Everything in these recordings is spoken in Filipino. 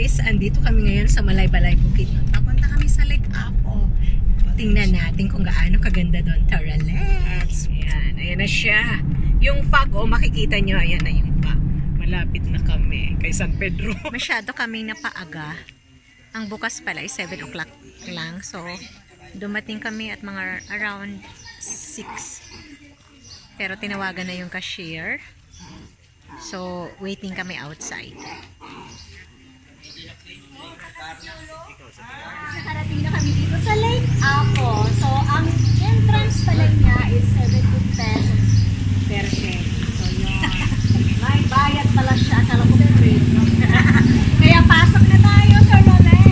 guys, andito kami ngayon sa Malaybalay Bukid. Papunta kami sa Lake Apo. Tingnan natin kung gaano kaganda doon. Tara, let's! Ayan, ayan na siya. Yung fog, makikita nyo, ayan na yung fog. Malapit na kami kay San Pedro. Masyado kaming napaaga. Ang bukas pala ay 7 o'clock lang. So, dumating kami at mga around 6. Pero tinawagan na yung cashier. So, waiting kami outside. Nakarating na kami dito sa Lake Apo. So, ang entrance pala niya is 70 pesos per head. So, yun. May bayad pala siya. Kala ko free. Kaya pasok na tayo sa Rolex.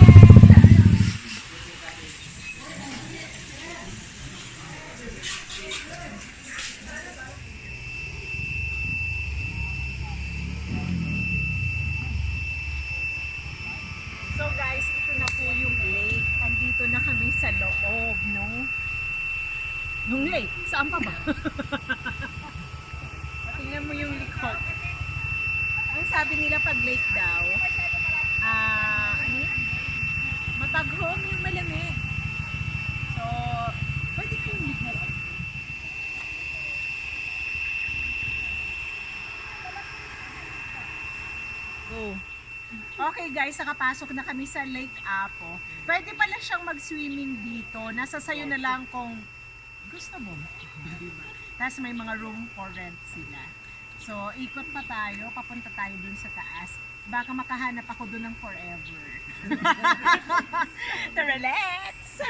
So guys, ito na po yung lake. Andito na kami sa loob, no? Nung lake? Saan pa ba? Tingnan mo yung likod. Ang sabi nila pag lake daw, ano yan? Mataghong yung malamig. So, pwede kang libuan. Go. Okay guys, nakapasok na kami sa Lake Apo. Pwede pala siyang mag-swimming dito. Nasa sayo na lang kung gusto mo. Tapos may mga room for rent sila. So, ikot pa tayo. Papunta tayo dun sa taas. Baka makahanap ako dun ng forever. Tara, let's!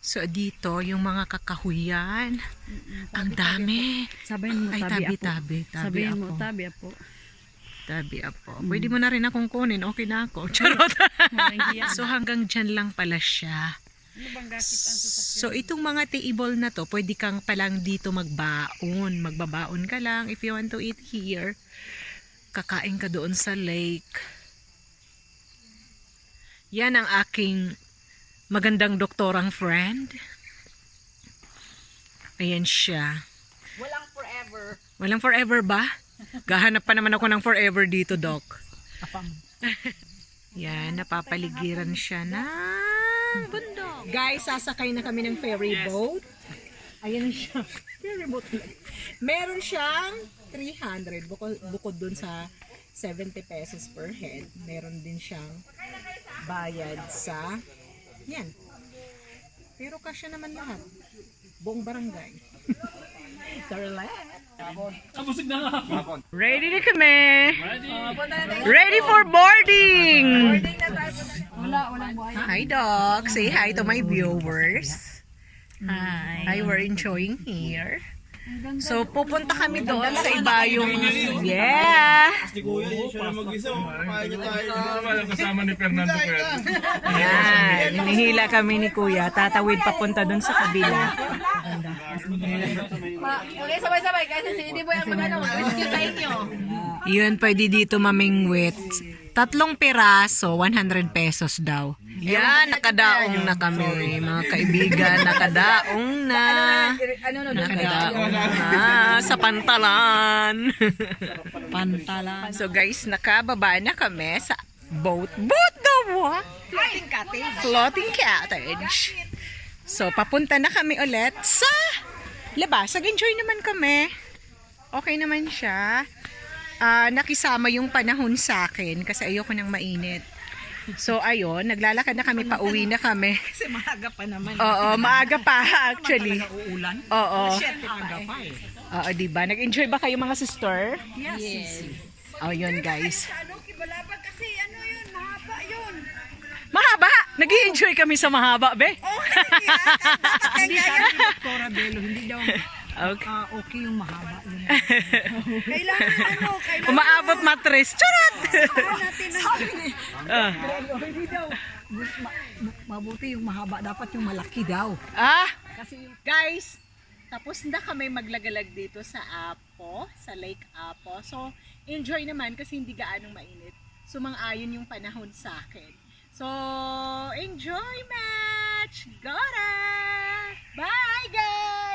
So, dito, yung mga kakahuyan. Ang dami. Sabihin mo, Ay, tabi. Sabihin mo, tabi apo. Tabi apo. Pwede mo na rin akong kunin. Okay na ako. Charot. So, hanggang dyan lang pala siya. Ano bang gasip ang sasakyan? So, itong mga table na to, pwede kang palang dito magbaon. Magbabaon ka lang. If you want to eat here, kakain ka doon sa lake. Yan ang aking magandang doktorang friend. Ayan siya. Walang forever. Walang forever ba? Gahanap pa naman ako ng forever dito, Doc. Yan, napapaligiran siya ng bundok. Guys, sasakay na kami ng ferry boat. Ayan siya. Ferry boat. Meron siyang 300 bukod dun sa 70 pesos per head. Meron din siyang bayad sa yan. Pero kasya naman lahat. Buong barangay. Ready na kami. Ready for boarding. Hi, Doc. Say hi to my viewers. Hi. We're enjoying here. So, pupunta kami doon sa ibayong. Yeah. Si Kuya, yun siya na mag-isa. Kaya niya tayo. Kasama ni Fernando Pérez. Yan. Hinihila kami ni Kuya. Tatawid papunta doon sa kabila. Okay, sabay-sabay. Kasi si Hindi Boy ang rescue sa inyo. Yun, pwede dito mamingwit. 3 piraso, 100 pesos daw. Yan, nakadaong na kami, mga kaibigan. Nakadaong na. Nakadaong na sa pantalan. Pantalan. So guys, nakababa na kami sa boat. Boat daw, what? Floating cottage. So, papunta na kami ulit sa labas. Nag-enjoy naman kami. Okay naman siya. Nakisama yung panahon sa akin kasi ayoko nang mainit. So, ayun, naglalakad na kami, pauwi na kami. Kasi maaga pa naman. Oo, maaga pa actually. Uulan. Oo. Maaga pa eh. Oo, diba? Nag-enjoy ba kayo mga sister? Yes. Oh, yun guys. Kibalabag kasi yun, mahaba yun. Mahaba! Nag-enjoy kami sa mahaba, be. Hindi sabi ni Doctora Bello, hindi daw Okay. okay yung mahaba. Yun. Kailangan Umaabot matres. Charot! Hindi daw. Mabuti yung mahaba. Dapat yung malaki daw. Kasi guys, tapos na kami maglagalag dito sa Apo, sa Lake Apo. So, enjoy naman kasi hindi gaanong mainit. Sumang-ayon yung panahon sa akin. So, enjoy much! Gora! Bye guys!